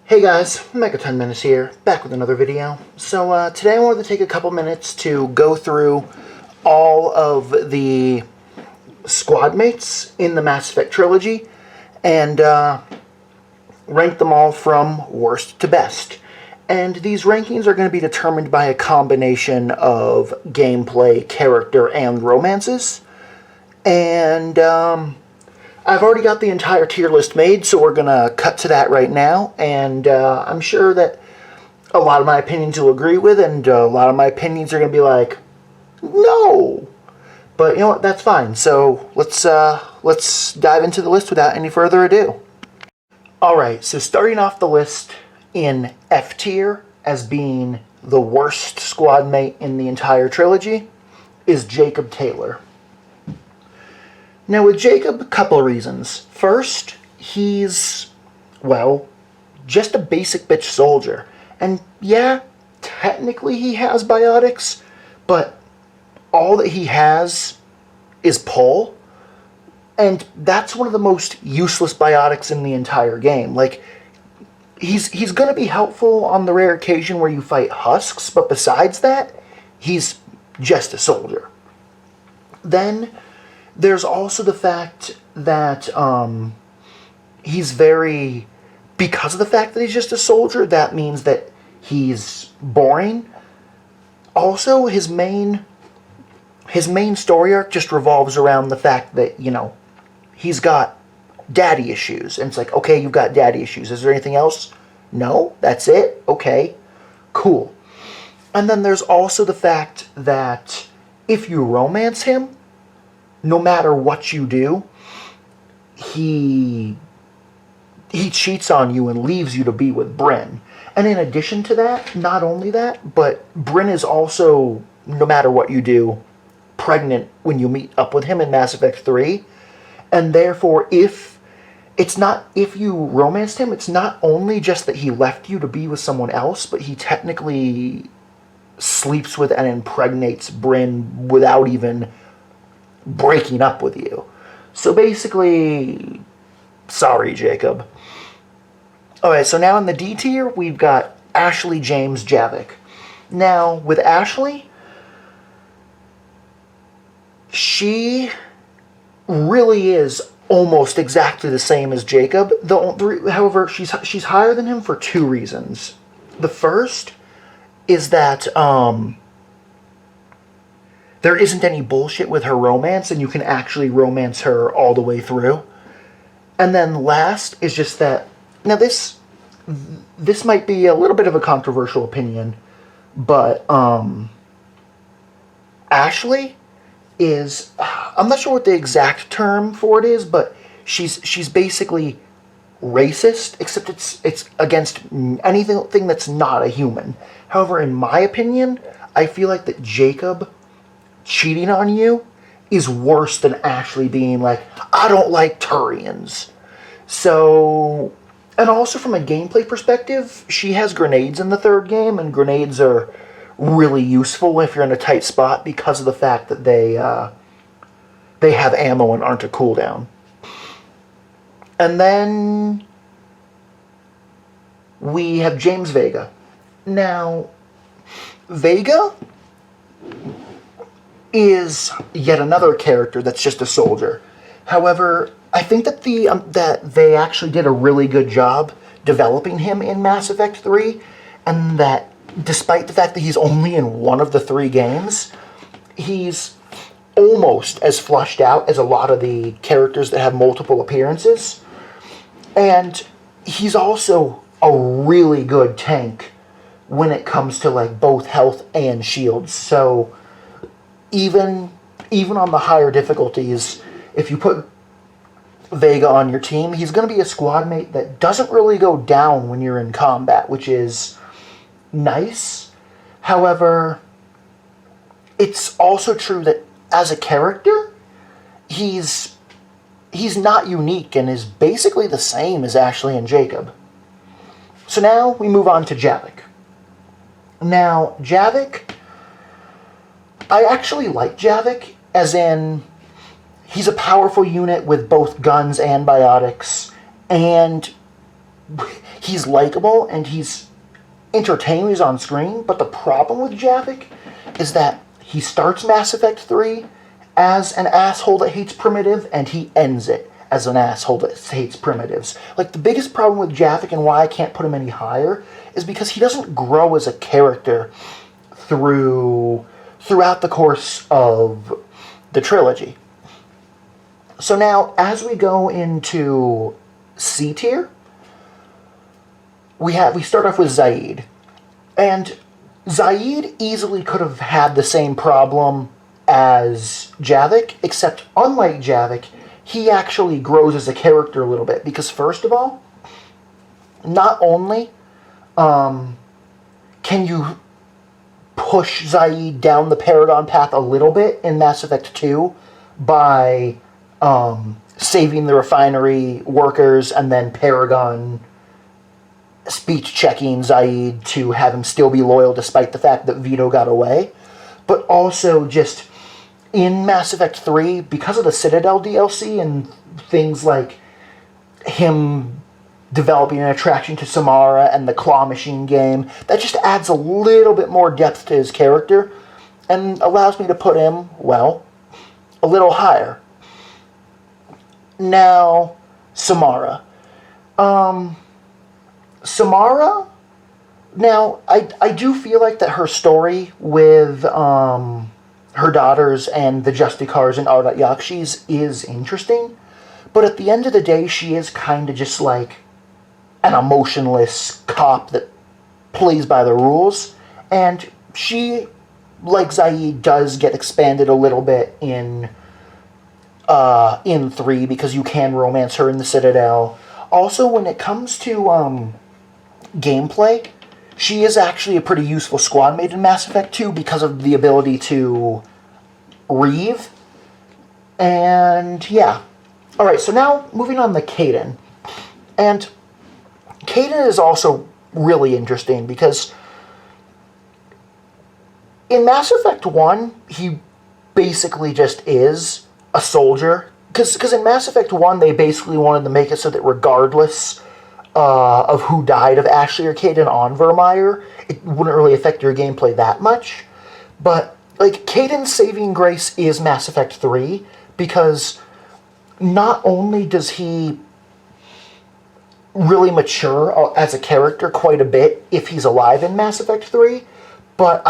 Hey guys, Mega10Menace here, back with another video. So today I wanted to take a couple minutes to go through all of the squad mates in the Mass Effect trilogy and rank them all from worst to best. And these rankings are going to be determined by a combination of gameplay, character, and romances. And I've already got the entire tier list made, so we're going to cut to that right now, and I'm sure that a lot of my opinions you'll agree with, and a lot of my opinions are going to be like, no! But you know what, that's fine, so let's dive into the list without any further ado. Alright, so starting off the list in F tier as being the worst squad mate in the entire trilogy is Jacob Taylor. Now, with Jacob, a couple of reasons. First, he's, well, just a basic bitch soldier. And yeah, technically he has biotics, but all that he has is pull. And that's one of the most useless biotics in the entire game. Like, he's going to be helpful on the rare occasion where you fight husks, but besides that, he's just a soldier. Then there's also the fact that he's very... Because of the fact that he's just a soldier, that means that he's boring. Also, his main story arc just revolves around the fact that, you know, he's got daddy issues. And it's like, okay, you've got daddy issues. Is there anything else? No? That's it? Okay. Cool. And then there's also the fact that if you romance him, no matter what you do, he cheats on you and leaves you to be with Bryn. And in addition to that, not only that, but Bryn is also, no matter what you do, pregnant when you meet up with him in Mass Effect 3. And therefore, if you romanced him, it's not only just that he left you to be with someone else, but he technically sleeps with and impregnates Bryn without even breaking up with you. So basically, sorry, Jacob. Alright, so now in the D tier, we've got Ashley James Javik. Now, with Ashley, she really is almost exactly the same as Jacob. However, she's higher than him for two reasons. The first is that there isn't any bullshit with her romance, and you can actually romance her all the way through. And then last is just that... Now, this might be a little bit of a controversial opinion, but Ashley is... I'm not sure what the exact term for it is, but she's basically racist, except it's against anything that's not a human. However, in my opinion, I feel like that Jacob cheating on you is worse than Ashley being like, I don't like Turians. So, and also from a gameplay perspective, she has grenades in the third game, and grenades are really useful if you're in a tight spot because of the fact that they have ammo and aren't a cooldown. And then we have James Vega. Now, Vega is yet another character that's just a soldier. However, I think that that they actually did a really good job developing him in Mass Effect 3, and that despite the fact that he's only in one of the 3 games, he's almost as flushed out as a lot of the characters that have multiple appearances. And he's also a really good tank when it comes to like both health and shields. So even on the higher difficulties, if you put Vega on your team, he's going to be a squad mate that doesn't really go down when you're in combat, which is nice. However, it's also true that as a character, he's not unique and is basically the same as Ashley and Jacob. So now we move on to Javik. Now, Javik, I actually like Javik, as in, he's a powerful unit with both guns and biotics, and he's likable and he's entertaining when he's on screen, but the problem with Javik is that he starts Mass Effect 3 as an asshole that hates primitive, and he ends it as an asshole that hates primitives. Like, the biggest problem with Javik and why I can't put him any higher is because he doesn't grow as a character throughout the course of the trilogy. So now, as we go into C tier, we start off with Zaid. And Zaid easily could have had the same problem as Javik, except unlike Javik, he actually grows as a character a little bit. Because first of all, not only can you push Zaid down the Paragon path a little bit in Mass Effect 2 by saving the refinery workers and then Paragon speech checking Zaid to have him still be loyal despite the fact that Vito got away. But also just in Mass Effect 3, because of the Citadel DLC and things like him developing an attraction to Samara and the claw machine game, that just adds a little bit more depth to his character and allows me to put him, well, a little higher. Now, Samara. Samara, now, I do feel like that her story with her daughters and the Justicars and Ardat Yakshis is interesting, but at the end of the day, she is kind of just like an emotionless cop that plays by the rules, and she, like Zaid, does get expanded a little bit in 3 because you can romance her in the Citadel. Also, when it comes to gameplay, she is actually a pretty useful squad mate in Mass Effect 2 because of the ability to reave. And yeah. Alright, so now moving on to Kaidan. And Kaidan is also really interesting because in Mass Effect 1, he basically just is a soldier. Because in Mass Effect 1, they basically wanted to make it so that regardless of who died of Ashley or Kaidan on Virmire, it wouldn't really affect your gameplay that much. But, like, Kaidan's saving grace is Mass Effect 3, because not only does he really mature as a character quite a bit if he's alive in Mass Effect 3, but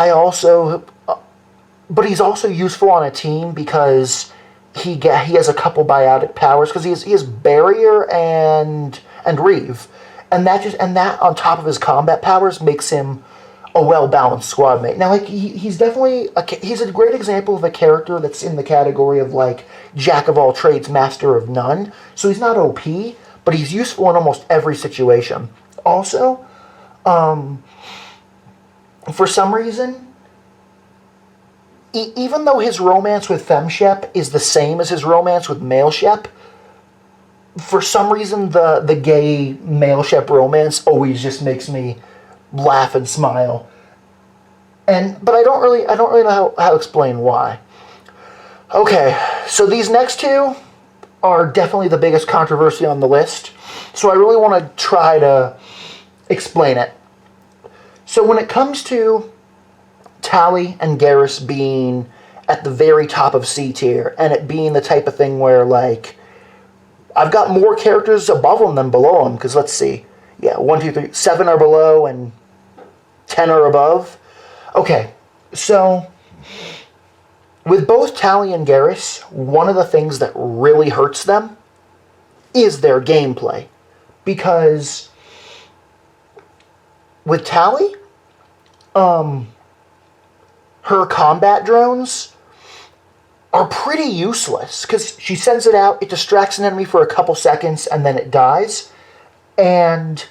he's also useful on a team because he has a couple biotic powers, because he has barrier and reave, and that on top of his combat powers makes him a well-balanced squad mate. Now, like, he's definitely he's a great example of a character that's in the category of like jack of all trades, master of none. So he's not OP, but he's useful in almost every situation. Also, for some reason, even though his romance with FemShep is the same as his romance with MaleShep, for some reason the gay MaleShep romance always just makes me laugh and smile. But I don't really know how to explain why. Okay, so these next two are definitely the biggest controversy on the list, so I really want to try to explain it. So when it comes to Tali and Garrus being at the very top of C tier, and it being the type of thing where, like, I've got more characters above them than below them, because let's see. Yeah, 1, 2, 3, 7 are below and 10 are above. Okay, so with both Tali and Garrus, one of the things that really hurts them is their gameplay. Because with Tali, her combat drones are pretty useless, because she sends it out, it distracts an enemy for a couple seconds, and then it dies. And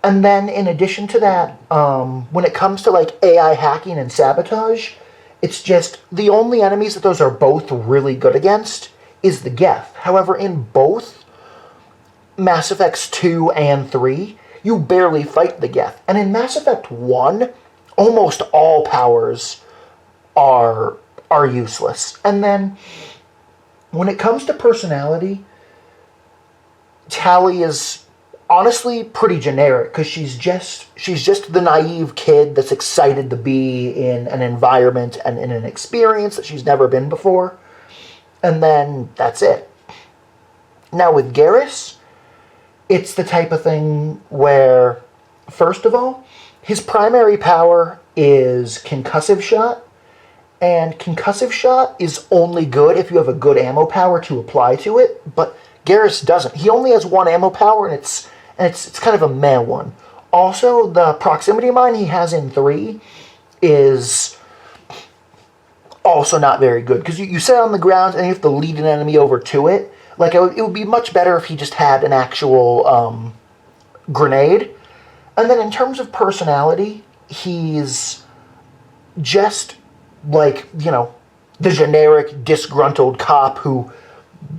then in addition to that, when it comes to like AI hacking and sabotage, it's just the only enemies that those are both really good against is the Geth. However, in both Mass Effects 2 and 3, you barely fight the Geth. And in Mass Effect 1, almost all powers are useless. And then when it comes to personality, Tali is honestly pretty generic, because she's just the naive kid that's excited to be in an environment and in an experience that she's never been before. And then that's it. Now with Garrus, it's the type of thing where, first of all, his primary power is Concussive Shot, and Concussive Shot is only good if you have a good ammo power to apply to it, but Garrus doesn't. He only has one ammo power, and it's kind of a meh one. Also, the proximity mine he has in 3 is also not very good, because you sit on the ground and you have to lead an enemy over to it. Like, it would be much better if he just had an actual grenade. And then in terms of personality, he's just like, the generic disgruntled cop who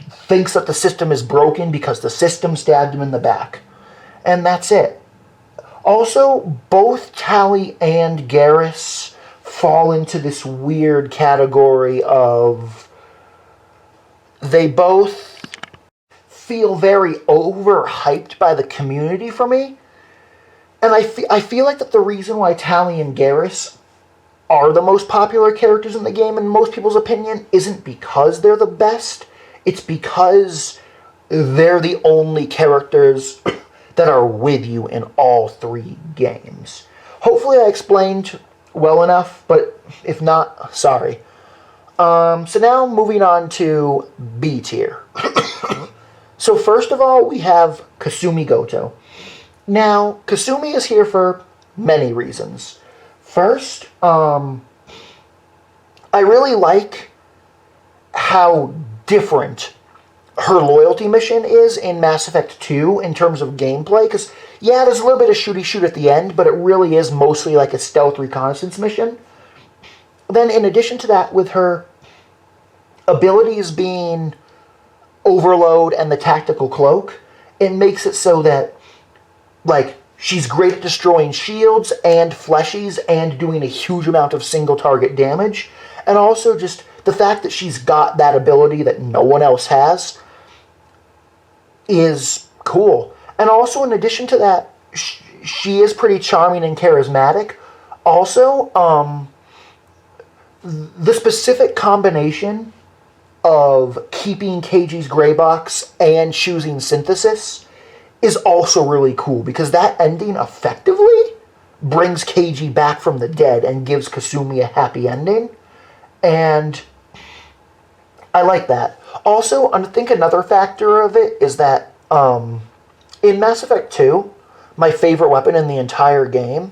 thinks that the system is broken because the system stabbed him in the back. And that's it. Also, both Tali and Garrus fall into this weird category of, they both feel very overhyped by the community for me. And I feel like that the reason why Tali and Garrus are the most popular characters in the game in most people's opinion isn't because they're the best. It's because they're the only characters that are with you in all 3 games. Hopefully I explained well enough, but if not, sorry. So now moving on to B tier. So first of all, we have Kasumi Goto. Now, Kasumi is here for many reasons. First, I really like how different her loyalty mission is in Mass Effect 2 in terms of gameplay, because, yeah, there's a little bit of shooty shoot at the end, but it really is mostly like a stealth reconnaissance mission. Then, in addition to that, with her abilities being Overload and the Tactical Cloak, it makes it so that, like, she's great at destroying shields and fleshies and doing a huge amount of single target damage. And also just the fact that she's got that ability that no one else has is cool. And also, in addition to that, she is pretty charming and charismatic. Also, the specific combination of keeping Keiji's gray box and choosing Synthesis is also really cool, because that ending effectively brings Keiji back from the dead and gives Kasumi a happy ending. And I like that. Also, I think another factor of it is that in Mass Effect 2, my favorite weapon in the entire game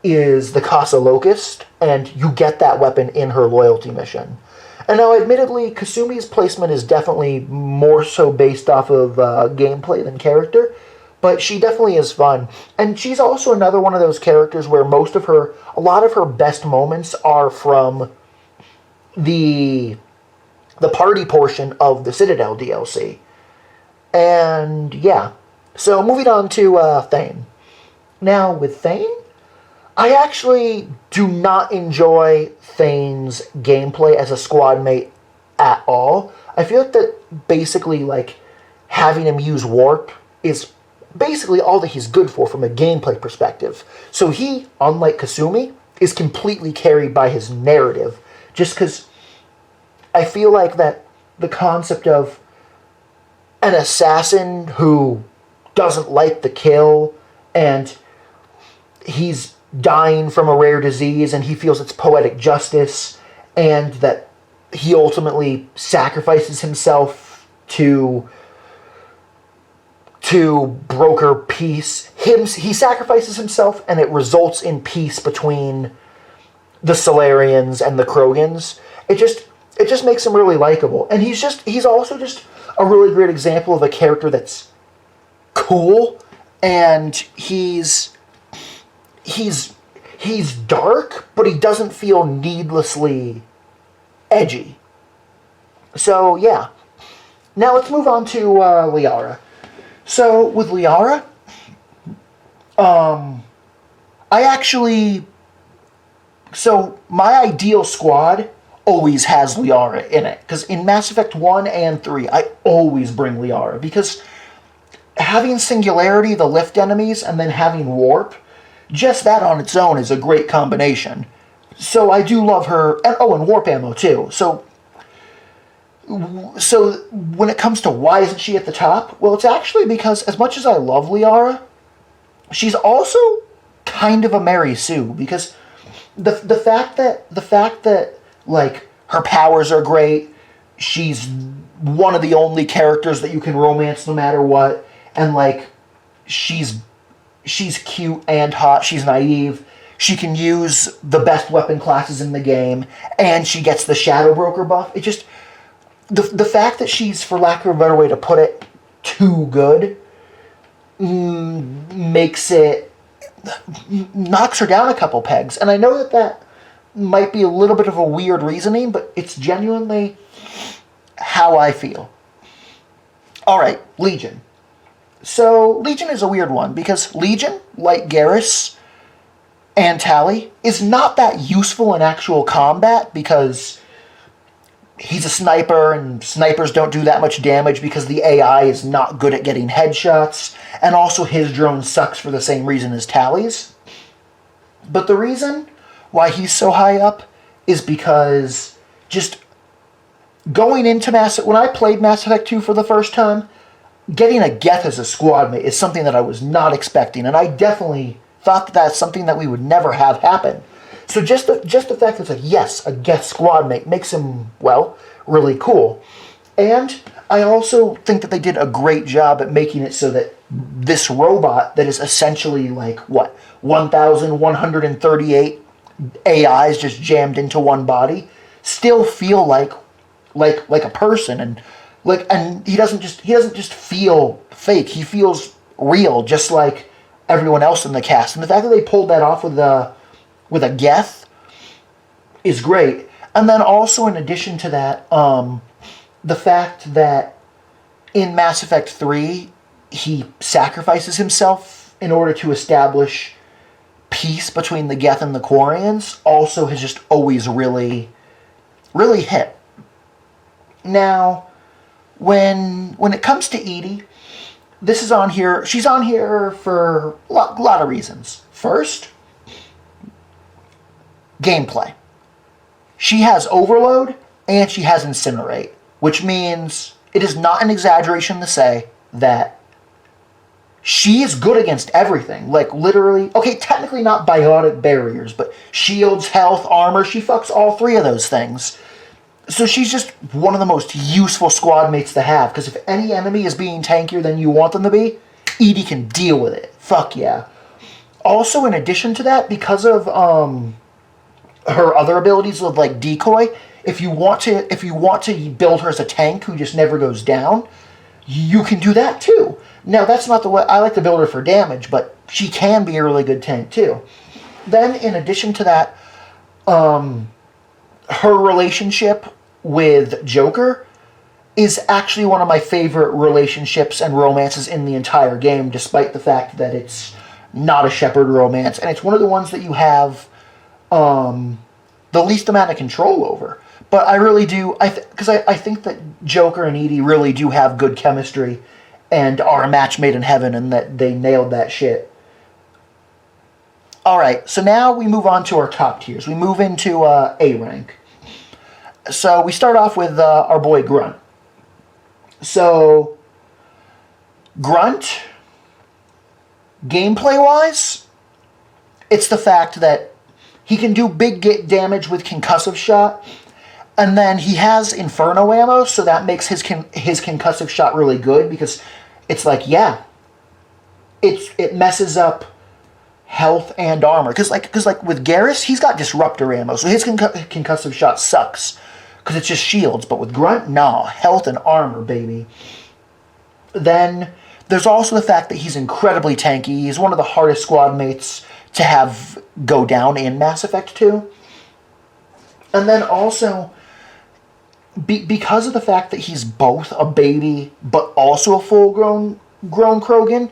is the Casa Locust, and you get that weapon in her loyalty mission. And now, admittedly, Kasumi's placement is definitely more so based off of gameplay than character, but she definitely is fun. And she's also another one of those characters where a lot of her best moments are from the party portion of the Citadel DLC. And yeah, so moving on to Thane. Now, with Thane, I actually do not enjoy Thane's gameplay as a squad mate at all. I feel like that basically, like, having him use warp is basically all that he's good for from a gameplay perspective. So he, unlike Kasumi, is completely carried by his narrative, just because I feel like that the concept of an assassin who doesn't like the kill, and he's dying from a rare disease, and he feels it's poetic justice, and that he ultimately sacrifices himself to broker peace. He sacrifices himself, and it results in peace between the Solarians and the Krogans. It just makes him really likable, and he's also just a really great example of a character that's cool, and he's dark, but he doesn't feel needlessly edgy. So, yeah. Now let's move on to Liara. So, with Liara, my ideal squad always has Liara in it. Because in Mass Effect 1 and 3, I always bring Liara. Because having Singularity, the lift enemies, and then having Warp, just that on its own is a great combination. So I do love her, and and Warp Ammo too. So when it comes to why isn't she at the top, well, it's actually because as much as I love Liara, she's also kind of a Mary Sue, because the fact that like her powers are great, she's one of the only characters that you can romance no matter what, and like she's cute and hot, she's naive, she can use the best weapon classes in the game, and she gets the Shadow Broker buff. It just the fact that she's, for lack of a better way to put it, too good makes it knocks her down a couple pegs. And I know that might be a little bit of a weird reasoning, but it's genuinely how I feel. Alright, Legion. So, Legion is a weird one, because Legion, like Garrus and Tali, is not that useful in actual combat, because he's a sniper, and snipers don't do that much damage because the AI is not good at getting headshots, and also his drone sucks for the same reason as Tali's. But the reason why he's so high up is because just going into when I played Mass Effect 2 for the first time, getting a Geth as a squad mate is something that I was not expecting, and I definitely thought that that's something that we would never have happen. So just the fact that it's like, yes, a Geth squad mate makes him, well, really cool. And I also think that they did a great job at making it so that this robot that is essentially like, 1,138 AIs just jammed into one body, still feel like a person, and he doesn't just feel fake. He feels real, just like everyone else in the cast. And the fact that they pulled that off with a Geth is great. And then also, in addition to that, the fact that in Mass Effect 3, he sacrifices himself in order to establish peace between the Geth and the Quarians also has just always really, really hit. Now, when it comes to EDI, this is on here. She's on here for a lot of reasons. First, gameplay. She has Overload and she has Incinerate, which means it is not an exaggeration to say that she is good against everything. Like, literally, okay, technically not biotic barriers, but shields, health, armor, she fucks all three of those things. So she's just one of the most useful squad mates to have, because if any enemy is being tankier than you want them to be, EDI can deal with it. Fuck yeah. Also, in addition to that, because of her other abilities with like decoy, if you want to build her as a tank who just never goes down, you can do that too. Now, that's not the way I like to build her for damage, but she can be a really good tank too. Then, in addition to that, her relationship with Joker is actually one of my favorite relationships and romances in the entire game, despite the fact that it's not a Shepard romance, and it's one of the ones that you have the least amount of control over. But I really do, because I think that Joker and EDI really do have good chemistry and are a match made in heaven, and that they nailed that shit. Alright, so now we move on to our top tiers. We move into A rank. So we start off with our boy Grunt. So, Grunt, gameplay-wise, it's the fact that he can do big damage with Concussive Shot, and then he has Inferno ammo, so that makes his Concussive Shot really good, because it's like, yeah, it messes up health and armor. Because like with Garrus, he's got Disruptor ammo, so his Concussive Shot sucks, because it's just shields. But with Grunt, nah, health and armor, baby. Then there's also the fact that he's incredibly tanky. He's one of the hardest squad mates to have go down in Mass Effect 2. And then also, because of the fact that he's both a baby but also a full-grown Krogan,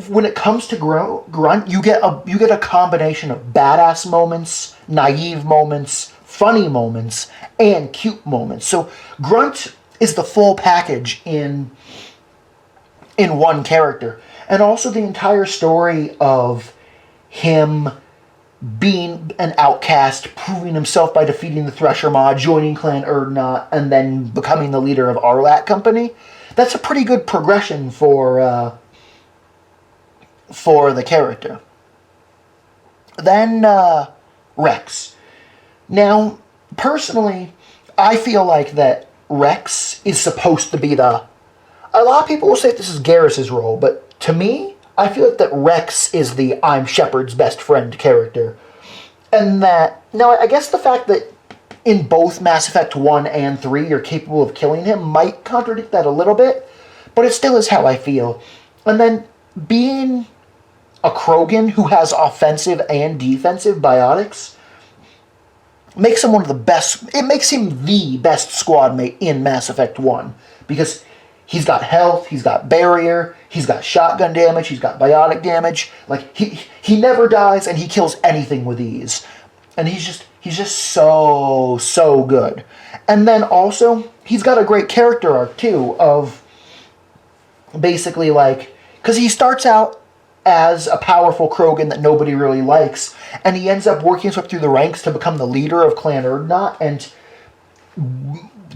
when it comes to Grunt, you get a combination of badass moments, naive moments, funny moments, and cute moments. So Grunt is the full package in in one character. And also the entire story of him being an outcast, proving himself by defeating the Thresher Maw, joining Clan Urdnot, and then becoming the leader of Arlat Company. That's a pretty good progression for the character. Then Rex. Now, personally, I feel like that Rex is supposed to be the... A lot of people will say this is Garrus's role, but to me, I feel like that Rex is the I'm Shepard's best friend character. And that... Now, I guess the fact that in both Mass Effect 1 and 3 you're capable of killing him might contradict that a little bit, but it still is how I feel. And then being a Krogan who has offensive and defensive biotics makes him one of the best... It makes him the best squad mate in Mass Effect 1. Because he's got health, he's got barrier, he's got shotgun damage, he's got biotic damage. Like, he never dies and he kills anything with ease. And he's just so good. And then also, he's got a great character arc, too, of basically, like... Because he starts out as a powerful Krogan that nobody really likes, and he ends up working his way through the ranks to become the leader of Clan Urdnot, and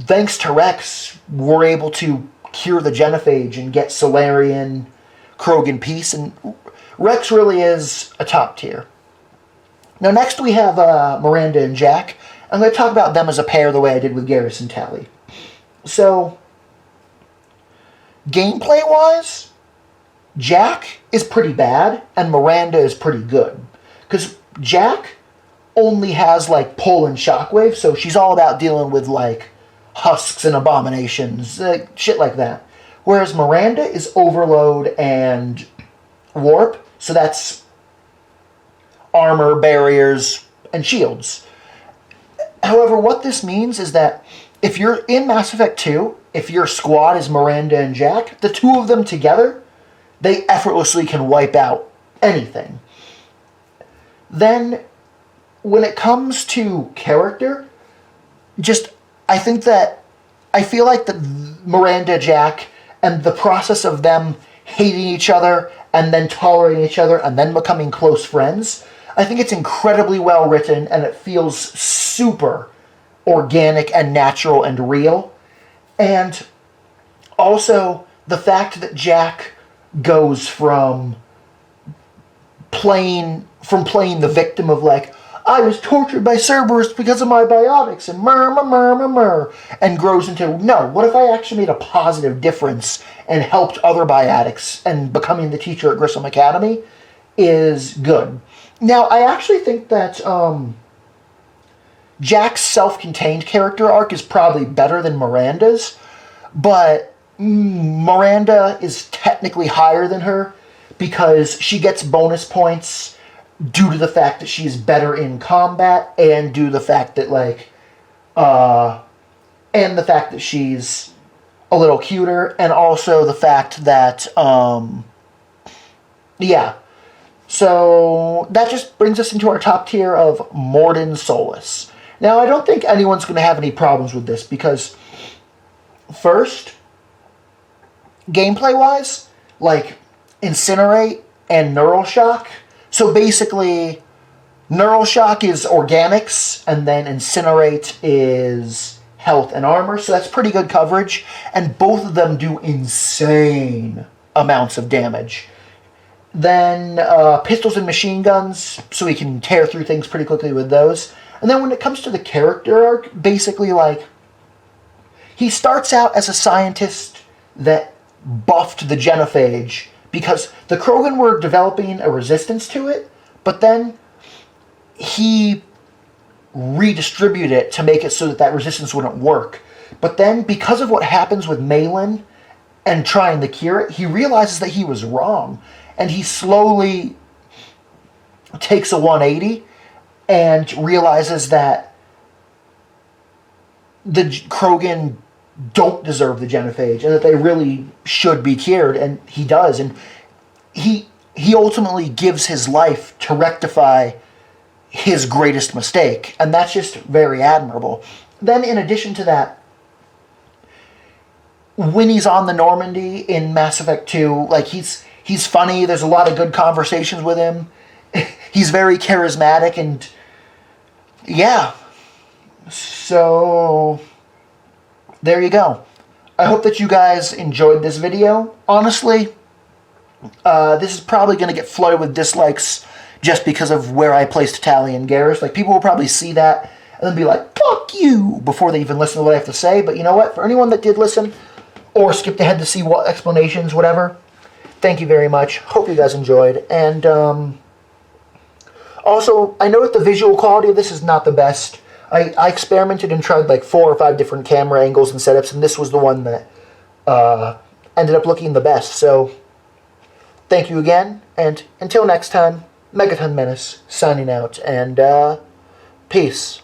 thanks to Rex, we're able to cure the genophage and get Solarian Krogan peace, and Rex really is a top tier. Now next we have Miranda and Jack. I'm going to talk about them as a pair the way I did with Garrus and Tali. So, gameplay-wise, Jack is pretty bad, and Miranda is pretty good. Because Jack only has, like, pull and shockwave, so she's all about dealing with, like, husks and abominations, shit like that. Whereas Miranda is overload and warp, so that's armor, barriers, and shields. However, what this means is that if you're in Mass Effect 2, if your squad is Miranda and Jack, the two of them together, they effortlessly can wipe out anything. Then, when it comes to character, I feel like the Miranda, Jack, and the process of them hating each other, and then tolerating each other, and then becoming close friends, I think it's incredibly well written, and it feels super organic and natural and real. And also, the fact that Jack goes from playing the victim of, like, I was tortured by Cerberus because of my biotics, and and grows into, no, what if I actually made a positive difference and helped other biotics, and becoming the teacher at Grissom Academy is good. Now, I actually think that Jack's self-contained character arc is probably better than Miranda's, but Miranda is technically higher than her because she gets bonus points due to the fact that she's better in combat, and due to the fact that, like, and the fact that she's a little cuter, and also the fact that, yeah. So, that just brings us into our top tier of Mordin Solus. Now, I don't think anyone's going to have any problems with this, because, first, gameplay-wise, like, Incinerate and Neural Shock. So basically, Neural Shock is organics, and then Incinerate is health and armor, so that's pretty good coverage, and both of them do insane amounts of damage. Then pistols and machine guns, so we can tear through things pretty quickly with those. And then when it comes to the character arc, basically, like, he starts out as a scientist that buffed the genophage, because the Krogan were developing a resistance to it, but then he redistributed it to make it so that that resistance wouldn't work. But then, because of what happens with Malin and trying to cure it, he realizes that he was wrong, and he slowly takes a 180 and realizes that the Krogan don't deserve the genophage, and that they really should be cured, and he does, and he ultimately gives his life to rectify his greatest mistake, and that's just very admirable. Then, in addition to that, when he's on the Normandy in Mass Effect 2, like he's funny. There's a lot of good conversations with him. He's very charismatic, and yeah. So there you go. I hope that you guys enjoyed this video. Honestly, this is probably going to get flooded with dislikes just because of where I placed Tali and Garrus. Like, people will probably see that and then be like, fuck you, before they even listen to what I have to say. But you know what? For anyone that did listen, or skipped ahead to see what explanations, whatever, thank you very much. Hope you guys enjoyed. And also, I know that the visual quality of this is not the best. I experimented and tried like 4 or 5 different camera angles and setups, and this was the one that ended up looking the best. So, thank you again, and until next time, Megaton Menace signing out, and peace.